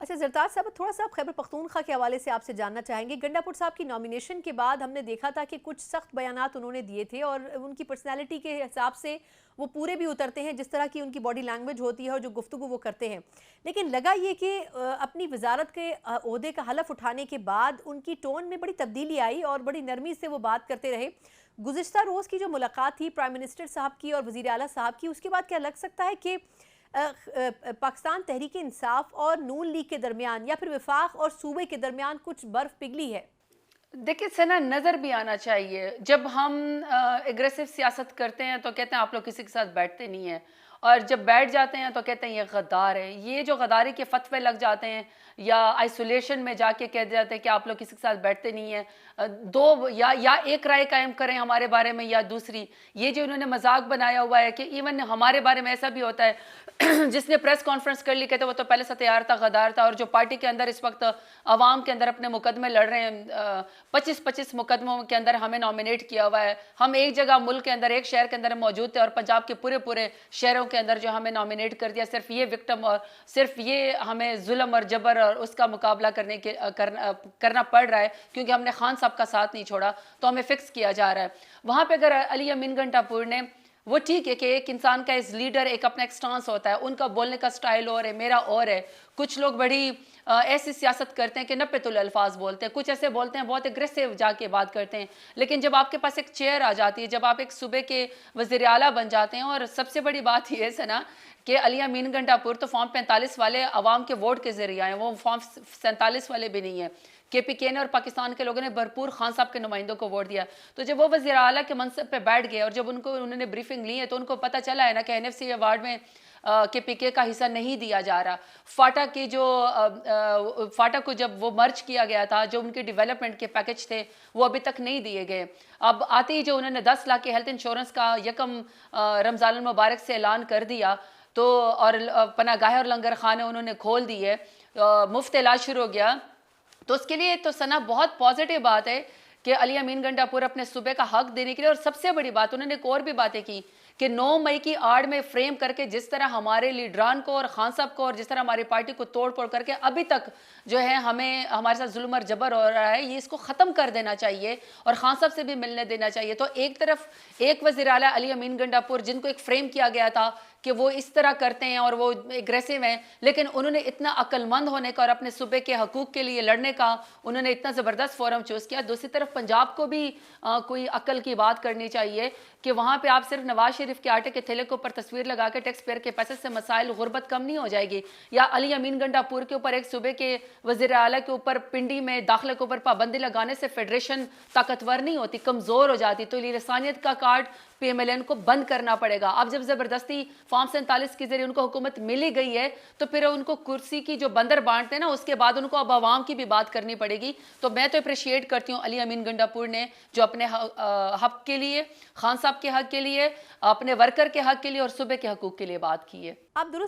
अच्छा जरताज साहब, थोड़ा सा आप खैबर पख्तूनख्वा के हवाले से आपसे जानना चाहेंगे। गंडापुर साहब की नॉमिनेशन के बाद हमने देखा था कि कुछ सख्त बयानात उन्होंने दिए थे और उनकी पर्सनैलिटी के हिसाब से वो पूरे भी उतरते हैं, जिस तरह की उनकी बॉडी लैंग्वेज होती है और जो गुफ्तगू वो करते हैं। लेकिन लगा ये कि अपनी वजारत के ओहदे का हलफ उठाने के बाद उनकी टोन में बड़ी तब्दीली आई और बड़ी नरमी से वो बात करते रहे। गुज़िश्ता रोज़ की जो मुलाकात थी प्राइम मिनिस्टर साहब की और वज़ीर आला साहब की, उसके बाद क्या लग सकता है कि पाकिस्तान तहरीक इंसाफ और नून लीग के दरमियान या फिर विफाक और सूबे के दरमियान कुछ बर्फ पिघली है? देखिए सना, नज़र भी आना चाहिए। जब हम एग्रेसिव सियासत करते हैं तो कहते हैं आप लोग किसी के साथ बैठते नहीं हैं, और जब बैठ जाते हैं तो कहते हैं ये गद्दार है। ये जो गद्दारी के फतवे लग जाते हैं या आइसोलेशन में जाके कह जाते हैं कि आप लोग किसी के साथ बैठते नहीं हैं, दो या एक राय कायम करें हमारे बारे में या दूसरी। ये जो इन्होंने मजाक बनाया हुआ है कि इवन हमारे बारे में ऐसा भी होता है जिसने प्रेस कॉन्फ्रेंस कर ली कहते वो तो पहले से तैयार था, गद्दार था। और जो पार्टी के अंदर इस वक्त अवाम के अंदर अपने मुकदमे लड़ रहे हैं, 25-25 मुकदमों के अंदर हमें नॉमिनेट किया हुआ है। हम एक जगह मुल्क के अंदर एक शहर के अंदर मौजूद थे और पंजाब के पूरे पूरे शहरों के अंदर जो हमें नॉमिनेट कर दिया, सिर्फ ये विक्टिम और सिर्फ ये हमें जुल्म और जबर और उसका मुकाबला करना पड़ रहा है क्योंकि हमने खान साहब का साथ नहीं छोड़ा, तो हमें फिक्स किया जा रहा है। वहां पे अगर अली अमीन गंडापुर ने, वो ठीक है कि एक इंसान का इस लीडर एक अपना एक स्टांस होता है, उनका बोलने का स्टाइल और है, मेरा और है। कुछ लोग बड़ी ऐसी सियासत करते हैं कि नपे तुल अल्फाज बोलते हैं, कुछ ऐसे बोलते हैं बहुत एग्रेसिव जाके बात करते हैं। लेकिन जब आपके पास एक चेयर आ जाती है, जब आप एक सूबे के वज़ीर आला बन जाते हैं, और सबसे बड़ी बात ये है ना कि अली अमीन गंडापुर तो फॉर्म 45 वाले अवाम के वोट के जरिए आए, वो फॉर्म 47 वाले भी नहीं है। KPK ने और पाकिस्तान के लोगों ने भरपूर खान साहब के नुमाइंदों को वोट दिया। तो जब वो वज़ीर आला के मनसब पे बैठ गए और जब उन्होंने ब्रीफिंग ली है तो उनको पता चला है ना कि NFC अवार्ड में KPK का हिस्सा नहीं दिया जा रहा। फाटा की जो फाटा को जब वो मर्ज किया गया था, जो उनके डेवलपमेंट के पैकेज थे वो अभी तक नहीं दिए गए। अब आते ही जो उन्होंने 10 लाख के हेल्थ इंश्योरेंस का यकम रमज़ान मुबारक से ऐलान कर दिया, तो और पनागाह और लंगर खाने उन्होंने खोल दिए, मुफ्त इलाज शुरू हो गया। तो उसके लिए तो सना बहुत पॉजिटिव बात है कि अली अमीन गंडापुर अपने सूबे का हक देने के लिए, और सबसे बड़ी बात उन्होंने एक और भी बातें की कि 9 मई की आड़ में फ्रेम करके जिस तरह हमारे लीडरान को और खान साहब को और जिस तरह हमारी पार्टी को तोड़ फोड़ करके अभी तक जो है हमें हमारे साथ जुल्म और जबर हो रहा है, ये इसको ख़त्म कर देना चाहिए और खान साहब से भी मिलने देना चाहिए। तो एक तरफ एक वज़ीर आला अली अमीन गंडापुर जिनको एक फ्रेम किया गया था कि वो इस तरह करते हैं और वो एग्रेसिव हैं, लेकिन उन्होंने इतना अक्लमंद होने का और अपने सूबे के हकूक़ के लिए लड़ने का उन्होंने इतना ज़बरदस्त फोरम चूज़ किया। दूसरी तरफ पंजाब को भी कोई अक्ल की बात करनी चाहिए कि वहाँ पे आप सिर्फ नवाज शरीफ के आटे के थैले के ऊपर तस्वीर लगा के टैक्स पेयर के पैसे से मसाइल गुर्बत कम नहीं हो जाएगी, या अली अमीन गंडापुर के ऊपर एक सूबे के वज़ीर आला के ऊपर पिंडी में दाखिले के ऊपर पाबंदी लगाने से फेडरेशन ताकतवर नहीं होती, कमज़ोर हो जाती। तो लिसानियत का कार्ड PMLN को बंद करना पड़ेगा। अब जब ज़बरदस्ती फॉर्म 47 के जरिए उनको हुकूमत मिली गई है तो फिर उनको कुर्सी की जो बंदर बांटते हैं ना, उसके बाद उनको अब आवाम की भी बात करनी पड़ेगी। तो मैं तो अप्रिशिएट करती हूँ अली अमीन गंडापुर ने जो अपने हक के लिए, खान साहब के हक के लिए, अपने वर्कर के हक के लिए और सूबे के हकूक़ के लिए बात की है। आप दुरुस्त